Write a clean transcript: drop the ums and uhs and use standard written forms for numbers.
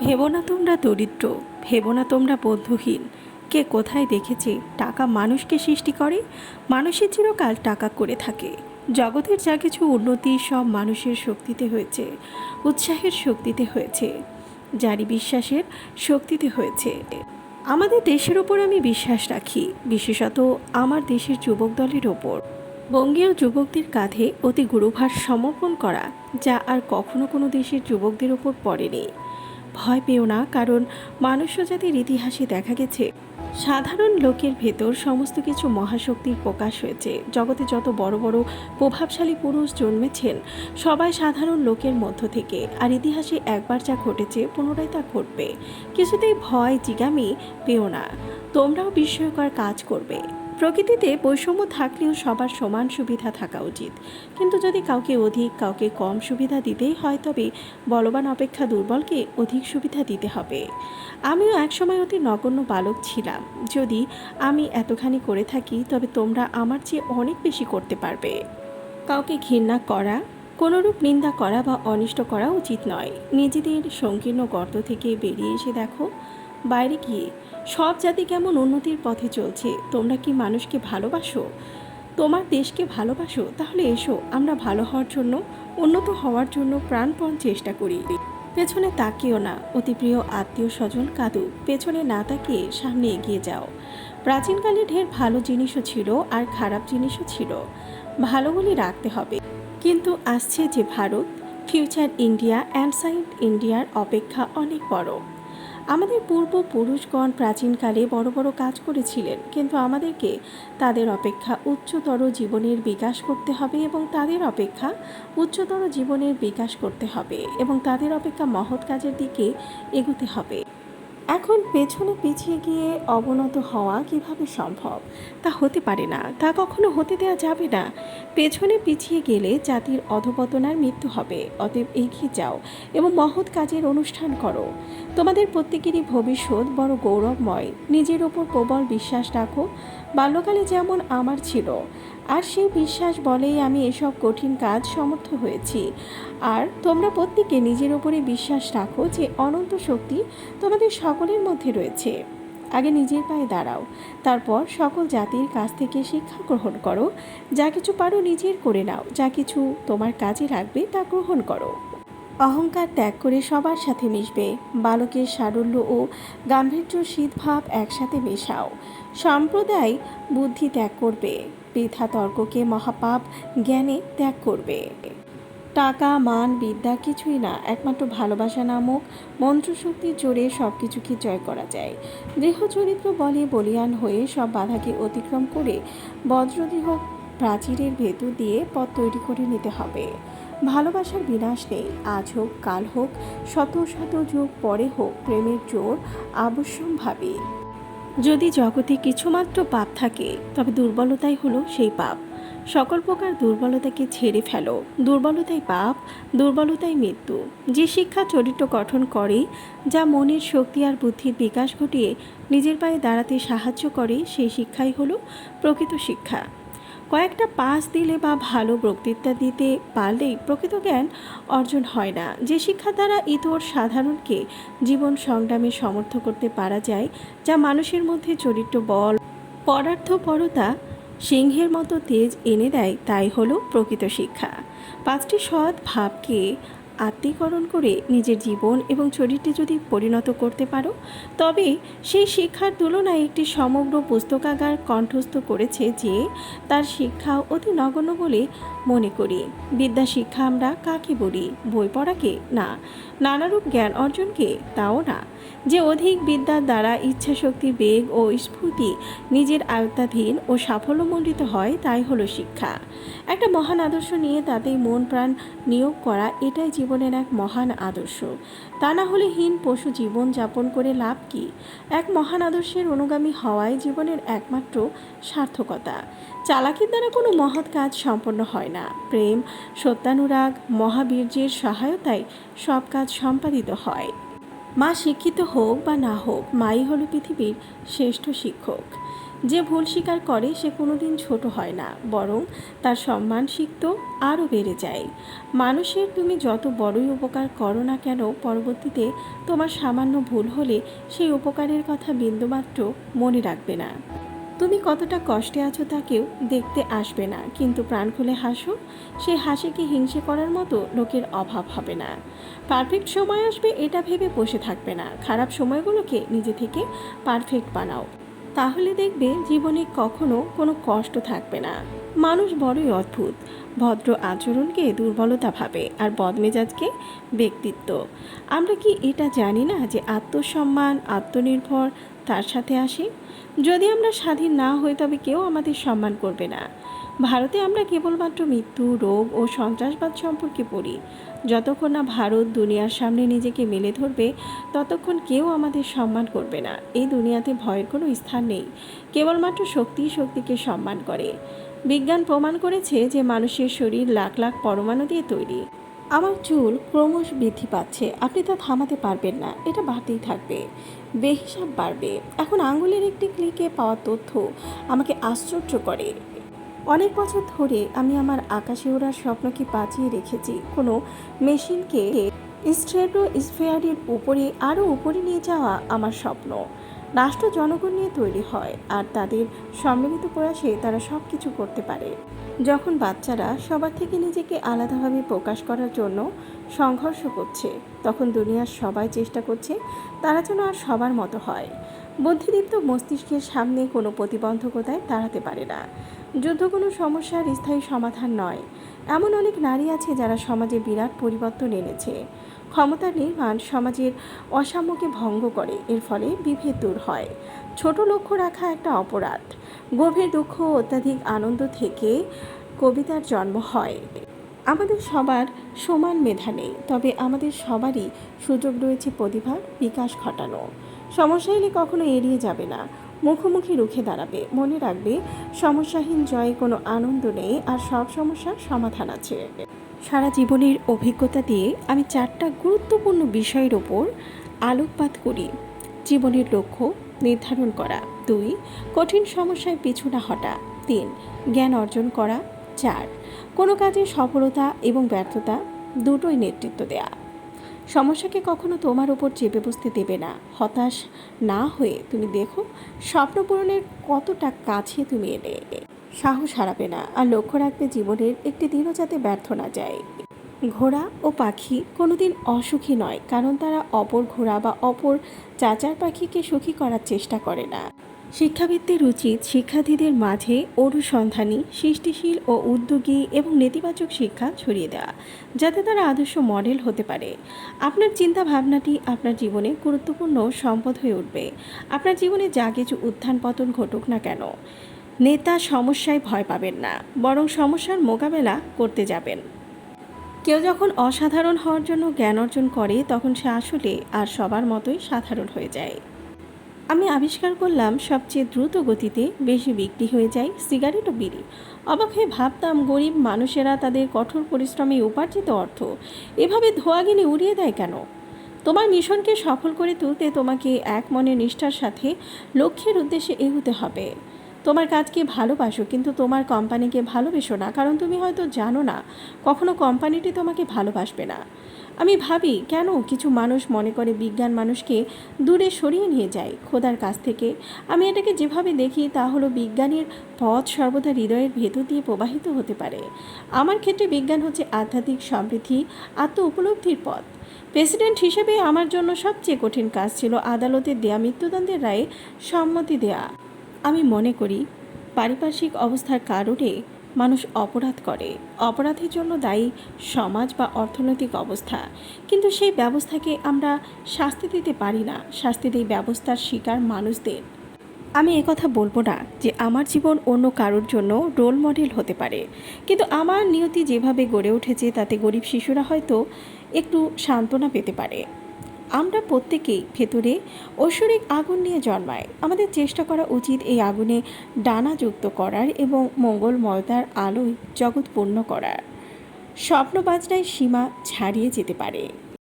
ভেবো না তোমরা দরিদ্র, ভেবো না তোমরা বন্ধুহীন। কে কোথায় দেখেছে টাকা মানুষকে সৃষ্টি করে? মানুষের চিরকাল টাকা করে থাকে। জগতের যা কিছু উন্নতি সব মানুষের শক্তিতে হয়েছে, উৎসাহের শক্তিতে হয়েছে, জারি বিশ্বাসের শক্তিতে হয়েছে। আমাদের দেশের ওপর আমি বিশ্বাস রাখি, বিশেষত আমার দেশের যুবক দলের ওপর। বঙ্গীয় যুবকদের কাঁধে অতি গুরুভার সমর্পণ করা, যা আর কখনো কোনো দেশের যুবকদের ওপর পড়েনি। ভয় পেও না, কারণ মনুষ্য জাতির ইতিহাসে দেখা গেছে সাধারণ লোকের ভেতর সমস্ত কিছু মহাশক্তির প্রকাশ হয়েছে। জগতে যত বড় বড় প্রভাবশালী পুরুষ জন্মেছেন সবাই সাধারণ লোকের মধ্য থেকে। আর ইতিহাসে একবার যা ঘটেছে পুনরায় তা ঘটবে। কিছুতেই ভয় জিগামি পেও না, তোমরাও বিস্ময়কর কাজ করবে। প্রকৃতিতে বৈষম্য থাকলেও সবার সমান সুবিধা থাকা উচিত, কিন্তু যদি কাউকে অধিক কাউকে কম সুবিধা দিতেই হয় তবে বলবান অপেক্ষা দুর্বলকে অধিক সুবিধা দিতে হবে। আমিও একসময় অতি নগণ্য বালক ছিলাম। যদি আমি এতখানি করে থাকি তবে তোমরা আমার চেয়ে অনেক বেশি করতে পারবে। কাউকে ঘৃণা করা, কোনোরূপ নিন্দা করা বা অনিষ্ট করা উচিত নয়। নিজেদের সংকীর্ণ গর্ত থেকে বেরিয়ে এসে দেখো বাইরে গিয়ে সব জাতি কেমন উন্নতির পথে চলছে। তোমরা কি মানুষকে ভালোবাসো? তোমার দেশকে ভালোবাসো? তাহলে এসো আমরা ভালো হওয়ার জন্য, উন্নত হওয়ার জন্য প্রাণপণ চেষ্টা করি। পেছনে তাকিও না, অতি প্রিয় আত্মীয় স্বজন কাঁদুক, পেছনে না তাকিয়ে সামনে এগিয়ে যাও। প্রাচীনকালে ঢের ভালো জিনিসও ছিল আর খারাপ জিনিসও ছিল, ভালোগুলি রাখতে হবে। কিন্তু আসছে যে ভারত, ফিউচার ইন্ডিয়া, অ্যানসাইন্ট ইন্ডিয়ার অপেক্ষা অনেক বড়। আমাদের পূর্বপুরুষগণ প্রাচীনকালে বড় বড় কাজ করেছিলেন, কিন্তু আমাদেরকে তাদের অপেক্ষা উচ্চতর জীবনের বিকাশ করতে হবে এবং তাদের অপেক্ষা উচ্চতর জীবনের বিকাশ করতে হবে এবং তাদের অপেক্ষা মহৎ কাজের দিকে এগোতে হবে। এখন পেছনে পিছিয়ে গিয়ে অবনত হওয়া কিভাবে সম্ভব? তা হতে পারে না, তা কখনো হতে দেওয়া যাবে না। পেছনে পিছিয়ে গেলে জাতির অধপতনার মৃত্যু হবে। অতএব এগিয়ে যাও এবং মহৎ কাজের অনুষ্ঠান করো। তোমাদের প্রত্যেকেরই ভবিষ্যৎ বড় গৌরবময়। নিজের ওপর প্রবল বিশ্বাস রাখো, বাল্যকালে যেমন আমার ছিল। আর সেই বিশ্বাস বলেই আমি এসব কঠিন কাজ সমর্থ হয়েছি। আর তোমরা প্রত্যেকে নিজের ওপরে বিশ্বাস রাখো যে অনন্ত শক্তি তোমাদের সকলের মধ্যে রয়েছে। আগে নিজের পায়ে দাঁড়াও, তারপর সকল জাতির কাছ থেকে শিক্ষা গ্রহণ করো। যা কিছু পারো নিজের করে নাও, যা কিছু তোমার কাজে লাগবে তা গ্রহণ করো। অহংকার ত্যাগ করে সবার সাথে মিশবে। বালকের সারল্য ও গাম্ভীর্যশীল ভাব একসাথে মেশাও। সম্প্রদায় বুদ্ধি ত্যাগ করবে, বৃথা তর্ককে মহাপাপ জ্ঞানে ত্যাগ করবে। টাকা মান বিদ্যা কিছুই না, একমাত্র ভালোবাসা নামক মন্ত্রশক্তির জোরে সব কিছুকে জয় করা যায়। দেহচরিত্র বলে বলিয়ান হয়ে সব বাধাকে অতিক্রম করে বজ্রদেহ প্রাচীরের ভেতর দিয়ে পথ তৈরি করে নিতে হবে। ভালোবাসার বিনাশ নেই, আজ হোক কাল হোক, শত শত যুগ পরে হোক, প্রেমের জোর আবশ্যম্ভাবী। যদি জগতে কিছুমাত্র পাপ থাকে তবে দুর্বলতাই হলো সেই পাপ। সকল প্রকার দুর্বলতাকে ছেড়ে ফেলো। দুর্বলতাই পাপ, দুর্বলতাই মৃত্যু। যে শিক্ষা চরিত্র গঠন করে, যা মনের শক্তি আর বুদ্ধির বিকাশ ঘটিয়ে নিজের পায়ে দাঁড়াতে সাহায্য করে, সেই শিক্ষাই হলো প্রকৃত শিক্ষা। কয়েকটা পাস দিলে বা ভালো বক্তৃতা দিতে পারলেই প্রকৃত জ্ঞান অর্জন হয় না। যে শিক্ষা দ্বারা ইতর সাধারণকে জীবন সংগ্রামে সমর্থ করতে পারা যায়, যা মানুষের মধ্যে চরিত্র বল, পরার্থপরতা, সিংহের মতো তেজ এনে দেয়, তাই হলো প্রকৃত শিক্ষা। পাঁচটি সৎ ভাবকে আত্মীকরণ করে নিজের জীবন এবং চরিত্রে যদি পরিণত করতে পারো, তবে সেই শিক্ষার তুলনায় একটি সমগ্র পুস্তকাগার কণ্ঠস্থ করেছে যে তার শিক্ষা অতি নগণ্য বলে মনে করি। বিদ্যা শিক্ষা আমরা কাকে বলি? বই পড়াকে না, নানারূপ জ্ঞান অর্জনকে তাও না। যে অধিক বিদ্যার দ্বারা ইচ্ছাশক্তি, বেগ ও স্ফূর্তি নিজের আয়ত্তাধীন ও সাফল্যমণ্ডিত হয়, তাই হলো শিক্ষা। একটা মহান আদর্শ নিয়ে তাতেই মন প্রাণ নিয়োগ করা, এটাই জীবনের এক মহান আদর্শ। তা না হলে হীন পশু জীবন যাপন করে লাভ কি? এক মহান আদর্শের অনুগামী হওয়াই জীবনের একমাত্র সার্থকতা। চালাকির দ্বারা কোনো মহৎ কাজ সম্পন্ন হয় না। প্রেম, সত্যানুরাগ, মহাবীর্যের সহায়তায় সব কাজ সম্পাদিত হয়। মা শিক্ষিত হোক বা না হোক, মাই হলো পৃথিবীর শ্রেষ্ঠ শিক্ষক। যে ভুল স্বীকার করে সে কোনোদিন ছোট হয় না, বরং তার সম্মান শিখত আরও বেড়ে যায়। মানুষের তুমি যত বড়ই উপকার করো না কেন, পরবর্তীতে তোমার সামান্য ভুল হলে সেই উপকারের কথা বিন্দুমাত্র মনে রাখবে না। তুমি কতটা কষ্টে আছো তা কেউ দেখতে আসবে না, কিন্তু প্রাণ খুলে হাসো, সেই হাসিকে হিংসে করার মতো লোকের অভাব হবে না। পারফেক্ট সময় আসবে এটা ভেবে বসে থাকবে না, খারাপ সময়গুলোকে নিজে থেকে পারফেক্ট বানাও। তাহলে দেখবে জীবনে কখনো কোনো কষ্ট থাকবে না। মানুষ বড়ই অদ্ভুত, ভদ্র আচরণকে দুর্বলতা ভাবে আর বদমেজাজকে ব্যক্তিত্ব। আমরা কি এটা জানি না যে আত্মসম্মান আত্মনির্ভর তার সাথে আসে? যদি আমরা স্বাধীন না হই তবে কেউ আমাদের সম্মান করবে না। ভারতে আমরা কেবলমাত্র মৃত্যু, রোগ ও সন্ত্রাসবাদ সম্পর্কে পড়ি। যতক্ষণ না ভারত দুনিয়ার সামনে নিজেকে মেলে ধরবে, ততক্ষণ কেউ আমাদের সম্মান করবে না। এই দুনিয়াতে ভয়ের কোনো স্থান নেই, কেবলমাত্র শক্তিকে সম্মান করে। বিজ্ঞান প্রমাণ করেছে যে মানুষের শরীর লাখ লাখ পরমাণু দিয়ে তৈরি। আমার চুল ক্রমশ বৃদ্ধি পাচ্ছে, আপনি তা থামাতে পারবেন না, এটা বাড়তেই থাকবে, বেহিসাব বাড়বে। এখন আঙুলের একটি ক্লিকে পাওয়া তথ্য আমাকে আশ্চর্য করে। অনেক বছর ধরে আমি আমার আকাশে ওড়ার স্বপ্নকে বাঁচিয়ে রেখেছি, কোনো মেশিনকে স্ট্র্যাটোস্ফিয়ারের উপরে আরও উপরে নিয়ে যাওয়া আমার স্বপ্ন। রাষ্ট্র জনগণ নিয়ে তৈরি হয়, আর তাদের সম্মিলিত প্রয়াসে তারা সব কিছু করতে পারে। যখন বাচ্চারা সবার থেকে নিজেকে আলাদাভাবে প্রকাশ করার জন্য সংঘর্ষ করছে, তখন দুনিয়ার সবাই চেষ্টা করছে তারা যেন আর সবার মতো হয়। বুদ্ধিদীপ্ত মস্তিষ্কের সামনে কোনো প্রতিবন্ধকতায় দাঁড়াতে পারে না। যুদ্ধ কোনো সমস্যার স্থায়ী সমাধান নয়। এমন অনেক নারী আছে যারা সমাজে বিরাট পরিবর্তন এনেছে। ক্ষমতার নির্মাণ সমাজের অসাম্যকে ভঙ্গ করে, এর ফলে বিভেদ দূর হয়। ছোট লক্ষ্য রাখা একটা অপরাধ। গভীর দুঃখ ও অত্যাধিক আনন্দ থেকে কবিতার জন্ম হয়। আমাদের সবার সমান মেধা নেই, তবে আমাদের সবারই সুযোগ রয়েছে প্রতিভার বিকাশ ঘটানো। সমস্যা এলে কখনো এড়িয়ে যাবে না, মুখোমুখি রুখে দাঁড়াবে। মনে রাখবে, সমস্যাহীন জয়ে কোনো আনন্দ নেই, আর সব সমস্যার সমাধান আছে। সারা জীবনের অভিজ্ঞতা দিয়ে আমি 4টা গুরুত্বপূর্ণ বিষয়ের ওপর আলোকপাত করি। জীবনের লক্ষ্য নির্ধারণ করা, 2 কঠিন সমস্যায় পিছু না হটা, 3 জ্ঞান অর্জন করা, 4 কোনো কাজে সফলতা এবং ব্যর্থতা দুটোই নেতৃত্ব দেয়া। সমস্যাকে কখনো তোমার উপর চেপে বসতে দেবে না। হতাশ না হয়ে তুমি দেখো স্বপ্ন পূরণের কতটা কাছে তুমি এলে। সাহস হারাবে না, আর লক্ষ্য রাখবে জীবনের একটি দিনও যাতে ব্যর্থ না যায়। ঘোড়া ও পাখি কোনোদিন অসুখী নয়, কারণ তারা অপর ঘোড়া বা অপর চাচার পাখিকে সুখী করার চেষ্টা করে না। শিক্ষাবিদদের উচিত শিক্ষার্থীদের মাঝে অনুসন্ধানী, সৃষ্টিশীল ও উদ্যোগী এবং নেতিবাচক শিক্ষা ছড়িয়ে দেওয়া, যাতে তারা আদর্শ মডেল হতে পারে। আপনার চিন্তা ভাবনাটি আপনার জীবনে গুরুত্বপূর্ণ সম্পদ হয়ে উঠবে। আপনার জীবনে যা কিছু উত্থান পতন ঘটুক না কেন, নেতা সমস্যায় ভয় পাবেন না, বরং সমস্যার মোকাবেলা করতে যাবেন। কেউ যখন অসাধারণ হওয়ার জন্য জ্ঞান অর্জন করে, তখন সে আসলে আর সবার মতোই সাধারণ হয়ে যায়। আমি আবিষ্কার করলাম সবচেয়ে দ্রুত গতিতে বেশি বিক্রি হয়ে যায় সিগারেট ও বিড়ি। অবাক হয়ে ভাবতাম গরিব মানুষেরা তাদের কঠোর পরিশ্রমে উপার্জিত অর্থ এভাবে ধোঁয়াগিনি উড়িয়ে দেয় কেন? তোমার মিশনকে সফল করে তুলতে তোমাকে এক মনে নিষ্ঠার সাথে লক্ষ্যের উদ্দেশ্যে এগোতে হবে। তোমার কাজকে ভালোবাসো, কিন্তু তোমার কোম্পানিকে ভালোবেসো না, কারণ তুমি হয়তো জানো না কখনো কোম্পানিটি তোমাকে ভালোবাসবে না। আমি ভাবি কেন কিছু মানুষ মনে করে বিজ্ঞান মানুষকে দূরে সরিয়ে নিয়ে যায় খোদার কাছ থেকে। আমি এটাকে যেভাবে দেখি তা হলো বিজ্ঞানের পথ সর্বদা হৃদয়ের ভেতর দিয়ে প্রবাহিত হতে পারে। আমার ক্ষেত্রে বিজ্ঞান হচ্ছে আধ্যাত্মিক সমৃদ্ধি, আত্ম উপলব্ধির পথ। প্রেসিডেন্ট হিসেবে আমার জন্য সবচেয়ে কঠিন কাজ ছিল আদালতের দেয়া মৃত্যুদণ্ডের রায়ে সম্মতি দেয়া। আমি মনে করি পারিপার্শ্বিক অবস্থার কারণে মানুষ অপরাধ করে। অপরাধের জন্য দায়ী সমাজ বা অর্থনৈতিক অবস্থা, কিন্তু সেই ব্যবস্থাকে আমরা শাস্তি দিতে পারি না, শাস্তি দেয় ব্যবস্থার শিকার মানুষদের। আমি একথা বলবো না যে আমার জীবন অন্য কারোর জন্য রোল মডেল হতে পারে, কিন্তু আমার নিয়তি যেভাবে গড়ে উঠেছে তাতে গরিব শিশুরা হয়তো একটু সান্ত্বনা পেতে পারে। আমরা প্রত্যেকেই ভেতরে ঐশ্বরিক আগুন নিয়ে জন্মায়। আমাদের চেষ্টা করা উচিত এই আগুনে ডানা যুক্ত করার এবং মঙ্গলময়তার আলোয় জগৎ পূর্ণ করার। স্বপ্ন বাজনায় সীমা ছাড়িয়ে যেতে পারে।